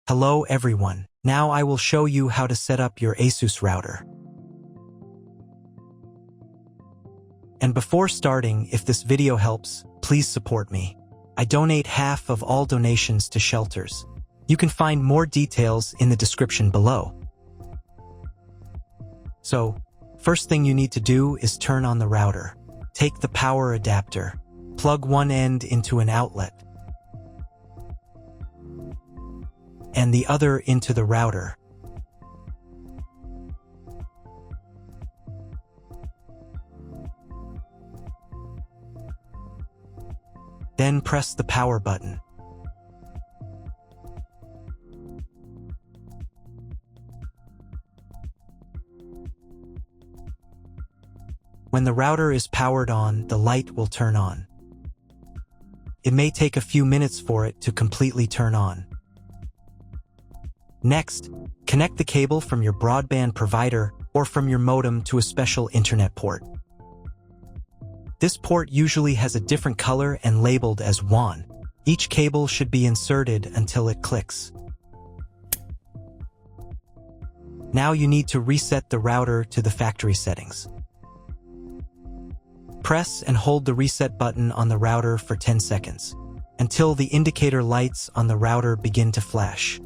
Hello everyone. Now I will show you how to set up your ASUS router. And before starting, if this video helps, please support me. I donate half of all donations to shelters. You can find more details in the description below. So, first thing you need to do is turn on the router. Take the power adapter. Plug one end into an outlet and the other into the router. Then press the power button. When the router is powered on, the light will turn on. It may take a few minutes for it to completely turn on. Next, connect the cable from your broadband provider or from your modem to a special internet port. This port usually has a different color and labeled as WAN. Each cable should be inserted until it clicks. Now you need to reset the router to the factory settings. Press and hold the reset button on the router for 10 seconds, until the indicator lights on the router begin to flash.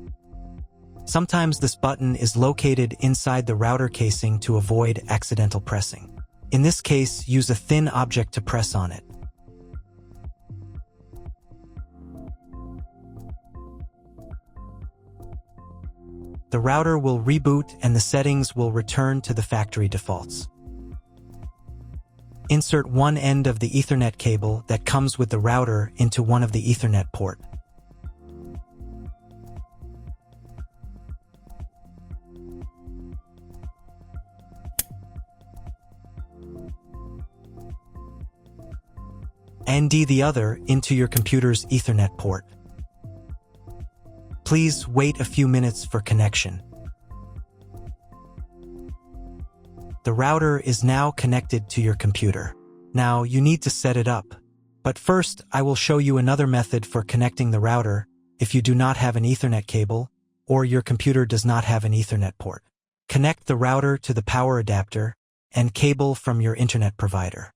Sometimes this button is located inside the router casing to avoid accidental pressing. In this case, use a thin object to press on it. The router will reboot and the settings will return to the factory defaults. Insert one end of the Ethernet cable that comes with the router into one of the Ethernet port. And the other into your computer's Ethernet port. Please wait a few minutes for connection. The router is now connected to your computer. Now you need to set it up. But first, I will show you another method for connecting the router if you do not have an Ethernet cable or your computer does not have an Ethernet port. Connect the router to the power adapter and cable from your internet provider.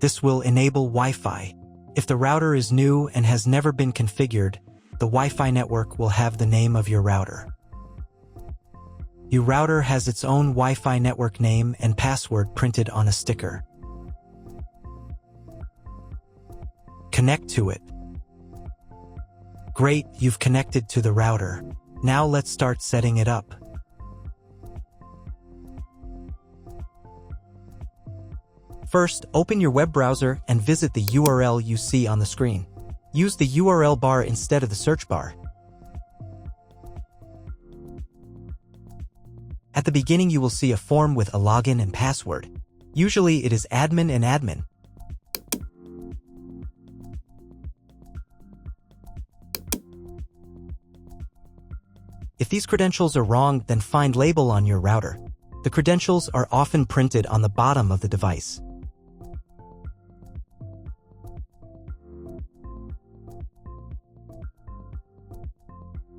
This will enable Wi-Fi. If the router is new and has never been configured, the Wi-Fi network will have the name of your router. Your router has its own Wi-Fi network name and password printed on a sticker. Connect to it. Great, you've connected to the router. Now let's start setting it up. First, open your web browser and visit the URL you see on the screen. Use the URL bar instead of the search bar. At the beginning, you will see a form with a login and password. Usually, it is admin and admin. If these credentials are wrong, then find label on your router. The credentials are often printed on the bottom of the device.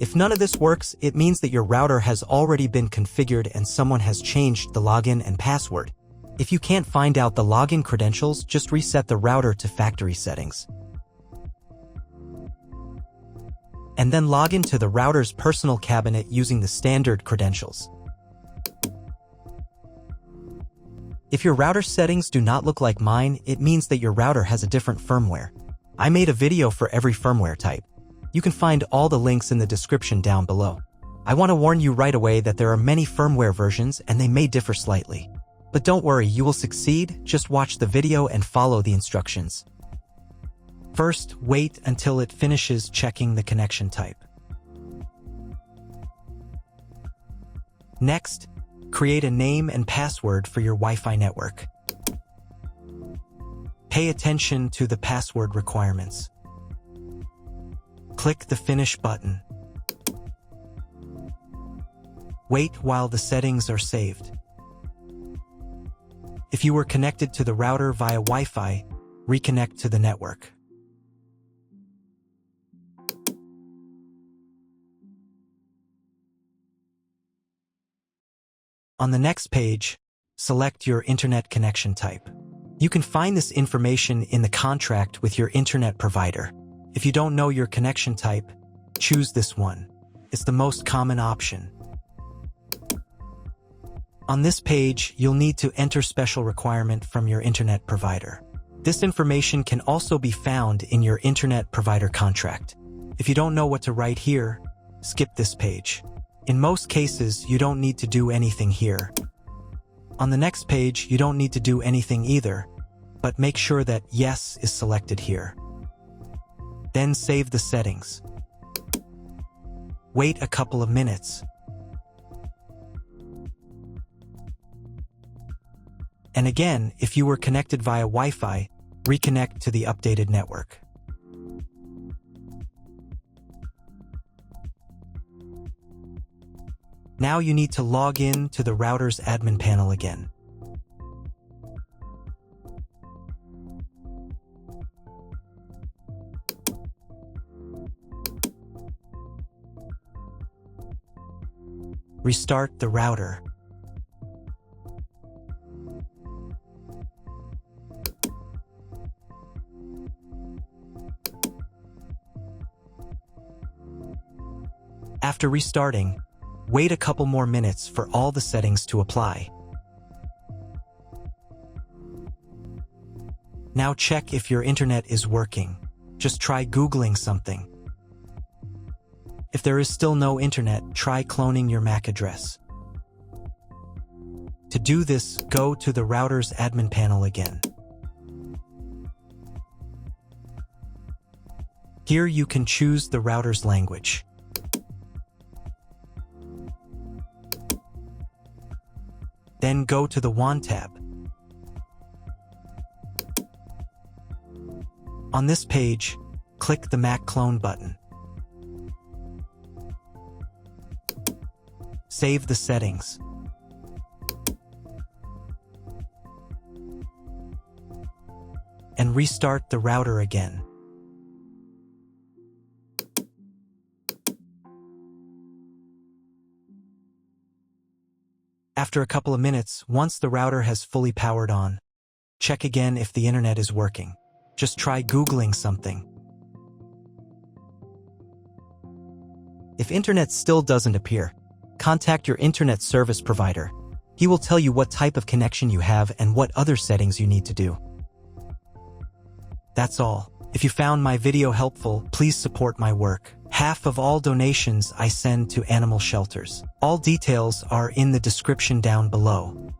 If none of this works, it means that your router has already been configured and someone has changed the login and password. If you can't find out the login credentials, just reset the router to factory settings. And then log into the router's personal cabinet using the standard credentials. If your router settings do not look like mine, it means that your router has a different firmware. I made a video for every firmware type. You can find all the links in the description down below. I want to warn you right away that there are many firmware versions and they may differ slightly. But don't worry, you will succeed. Just watch the video and follow the instructions. First, wait until it finishes checking the connection type. Next, create a name and password for your Wi-Fi network. Pay attention to the password requirements. Click the Finish button. Wait while the settings are saved. If you were connected to the router via Wi-Fi, reconnect to the network. On the next page, select your internet connection type. You can find this information in the contract with your internet provider. If you don't know your connection type, choose this one. It's the most common option. On this page, you'll need to enter special requirement from your internet provider. This information can also be found in your internet provider contract. If you don't know what to write here, skip this page. In most cases, you don't need to do anything here. On the next page, you don't need to do anything either, but make sure that Yes is selected here. Then save the settings. Wait a couple of minutes. And again, if you were connected via Wi-Fi, reconnect to the updated network. Now you need to log in to the router's admin panel again. Restart the router. After restarting, wait a couple more minutes for all the settings to apply. Now check if your internet is working. Just try Googling something. If there is still no internet, try cloning your MAC address. To do this, go to the router's admin panel again. Here you can choose the router's language. Then go to the WAN tab. On this page, click the MAC clone button. Save the settings. And restart the router again. After a couple of minutes, once the router has fully powered on, check again if the internet is working. Just try Googling something. If internet still doesn't appear, contact your internet service provider. He will tell you what type of connection you have and what other settings you need to do. That's all. If you found my video helpful, please support my work. Half of all donations I send to animal shelters. All details are in the description down below.